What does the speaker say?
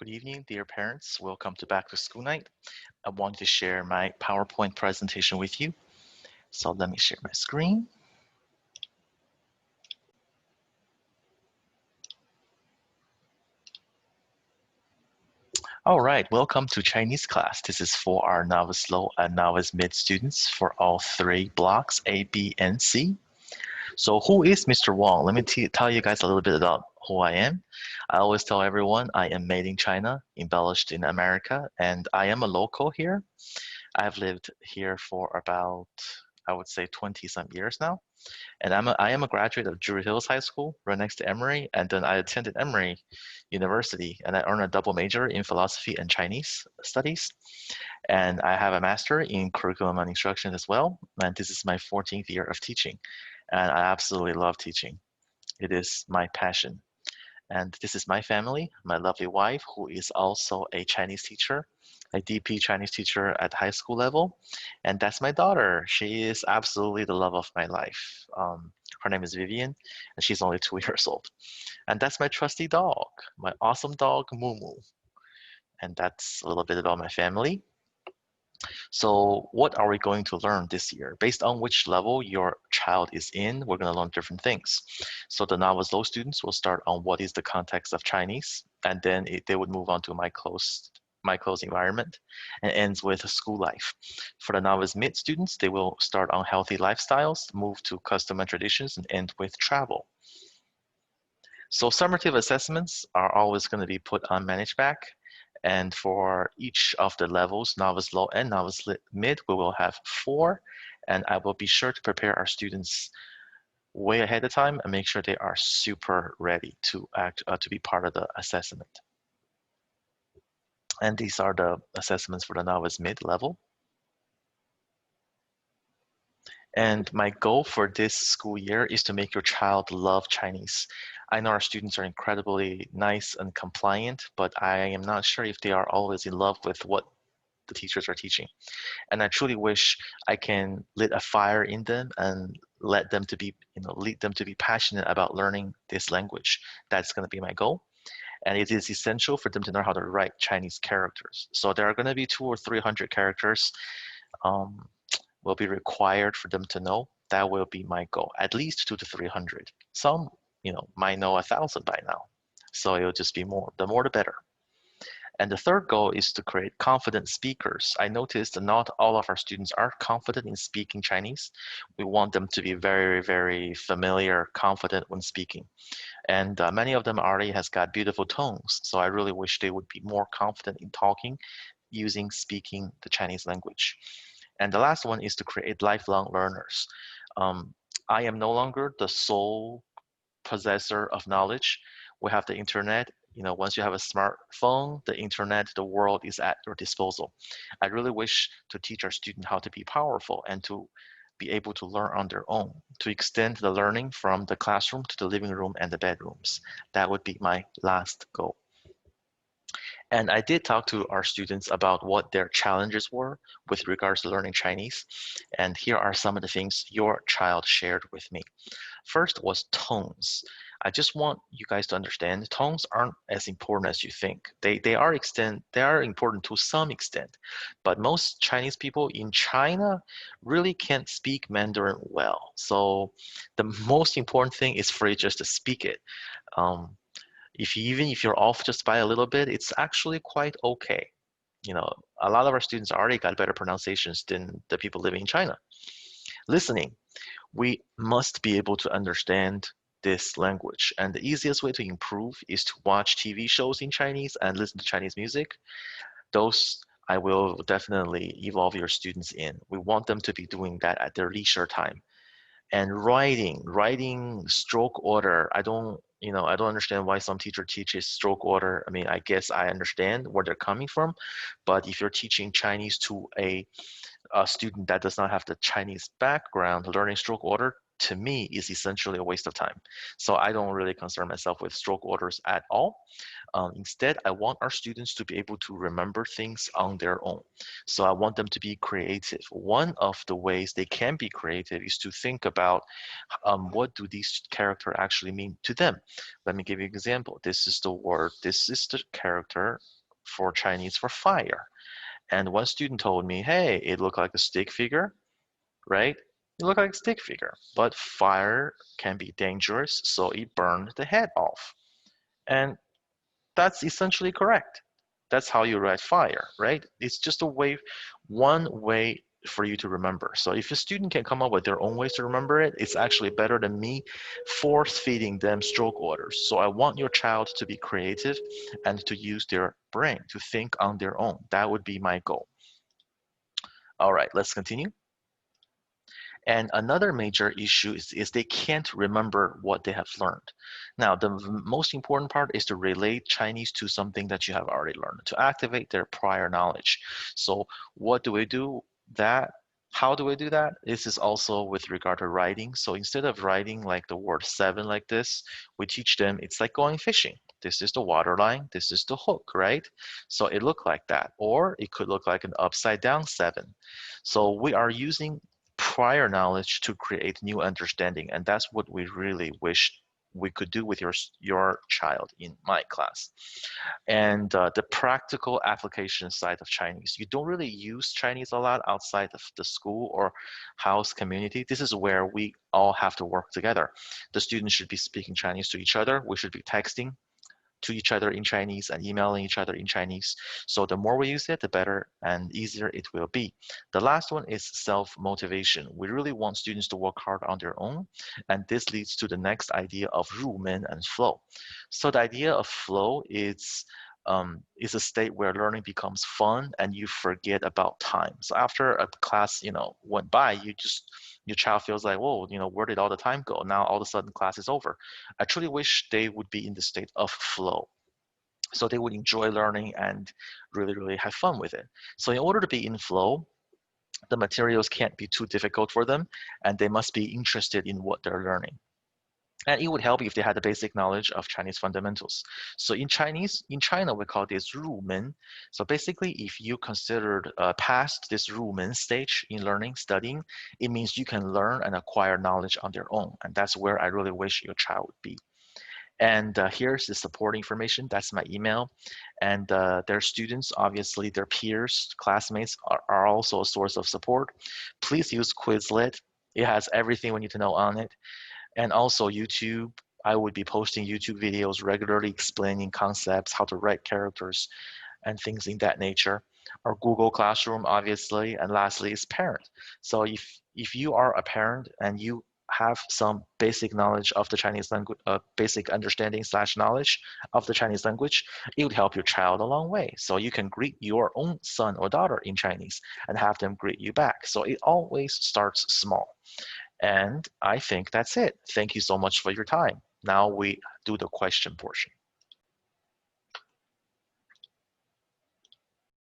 Good evening, dear parents. Welcome to Back to School Night. I wanted to share my PowerPoint presentation with you. So let me share my screen. All right, welcome to Chinese class. This is for our novice low and novice mid students for all three blocks, A, B, and C. So who is Mr. Wong? Let me tell you guys a little bit about who I am. I always tell everyone I am made in China, embellished in America, and I am a local here. I've lived here for about, I would say, 20 some years now. And I am a graduate of Druid Hills High School, right next to Emory. And then I attended Emory University and I earned a double major in philosophy and Chinese studies. And I have a master in curriculum and instruction as well. And this is my 14th year of teaching. And I absolutely love teaching. It is my passion. And this is my family, my lovely wife, who is also a Chinese teacher, a DP Chinese teacher at high school level. And that's my daughter. She is absolutely the love of my life. Her name is Vivian, and she's only 2 years old. And that's my trusty dog, my awesome dog, Mumu. And that's a little bit about my family. So what are we going to learn this year? Based on which level your child is in, we're going to learn different things. So the novice low students will start on what is the context of Chinese, and then they would move on to my closed environment and ends with school life. For the novice mid students, they will start on healthy lifestyles, move to custom and traditions, and end with travel. So summative assessments are always going to be put on ManageBack. And for each of the levels, novice low and novice mid, we will have 4. And I will be sure to prepare our students way ahead of time and make sure they are super ready to be part of the assessment. And these are the assessments for the novice mid level. And my goal for this school year is to make your child love Chinese. I know our students are incredibly nice and compliant, but I am not sure if they are always in love with what the teachers are teaching. And I truly wish I can lit a fire in them and lead them to be passionate about learning this language. That's going to be my goal. And it is essential for them to know how to write Chinese characters. So there are going to be 200 or 300 characters will be required for them to know. That will be my goal, at least 200 to 300. Some, might know 1,000 by now. So it'll just be more. The more, the better. And the third goal is to create confident speakers. I noticed that not all of our students are confident in speaking Chinese. We want them to be very, very familiar, confident when speaking. And many of them already has got beautiful tones. So I really wish they would be more confident in talking, speaking the Chinese language. And the last one is to create lifelong learners. I am no longer the sole possessor of knowledge. We have the internet. Once you have a smartphone, the internet, the world is at your disposal. I really wish to teach our students how to be powerful and to be able to learn on their own, to extend the learning from the classroom to the living room and the bedrooms. That would be my last goal. And I did talk to our students about what their challenges were with regards to learning Chinese. And here are some of the things your child shared with me. First was tones. I just want you guys to understand tones aren't as important as you think. They are important to some extent, but most Chinese people in China really can't speak Mandarin well. So the most important thing is for you just to speak it. Even if you're off just by a little bit, it's actually quite okay. A lot of our students already got better pronunciations than the people living in China. Listening, we must be able to understand this language. And the easiest way to improve is to watch TV shows in Chinese and listen to Chinese music. Those I will definitely evolve your students in. We want them to be doing that at their leisure time. And writing stroke order, I don't understand why some teacher teaches stroke order. I mean, I guess I understand where they're coming from, but if you're teaching Chinese to a student that does not have the Chinese background, learning stroke order to me is essentially a waste of time. So I don't really concern myself with stroke orders at all. Instead, I want our students to be able to remember things on their own. So I want them to be creative. One of the ways they can be creative is to think about what do these characters actually mean to them. Let me give you an example. This is the word, this is the character for Chinese for fire. And one student told me, hey, it looked like a stick figure, right? It looked like a stick figure, but fire can be dangerous, so it burned the head off. And that's essentially correct. That's how you write fire, right? It's just a way, one way for you to remember. So if a student can come up with their own ways to remember it, it's actually better than me force feeding them stroke orders. So I want your child to be creative and to use their brain to think on their own. That would be my goal. All right, let's continue. And another major issue is they can't remember what they have learned. Now, the most important part is to relate Chinese to something that you have already learned, to activate their prior knowledge. So what do we do that? How do we do that? This is also with regard to writing. So instead of writing like the word 7 like this, we teach them it's like going fishing. This is the water line, this is the hook, right? So it looked like that, or it could look like an upside down 7. So we are using prior knowledge to create new understanding, and that's what we really wish we could do with your child in my class. And the practical application side of Chinese, you don't really use Chinese a lot outside of the school or house community. This is where we all have to work together. The students should be speaking Chinese to each other. We should be texting to each other in Chinese and emailing each other in Chinese. So the more we use it, the better and easier it will be. The last one is self-motivation. We really want students to work hard on their own, and this leads to the next idea of 入门 and flow. So the idea of flow is a state where learning becomes fun and you forget about time. So after a class, went by, your child feels like, whoa, where did all the time go? Now all of a sudden class is over. I truly wish they would be in the state of flow. So they would enjoy learning and really, really have fun with it. So in order to be in flow, the materials can't be too difficult for them, and they must be interested in what they're learning. And it would help if they had the basic knowledge of Chinese fundamentals. So in China, we call this 入门. So basically, if you considered past this 入门 stage in learning, studying, it means you can learn and acquire knowledge on their own. And that's where I really wish your child would be. And here's the support information. That's my email. And their students, obviously their peers, classmates are also a source of support. Please use Quizlet. It has everything we need to know on it. And also YouTube. I would be posting YouTube videos regularly explaining concepts, how to write characters, and things in that nature. Or Google Classroom, obviously. And lastly is parent. So if you are a parent and you have some basic knowledge of the Chinese language, basic understanding / knowledge of the Chinese language, it would help your child a long way. So you can greet your own son or daughter in Chinese and have them greet you back. So it always starts small. And I think that's it. Thank you so much for your time. Now we do the question portion.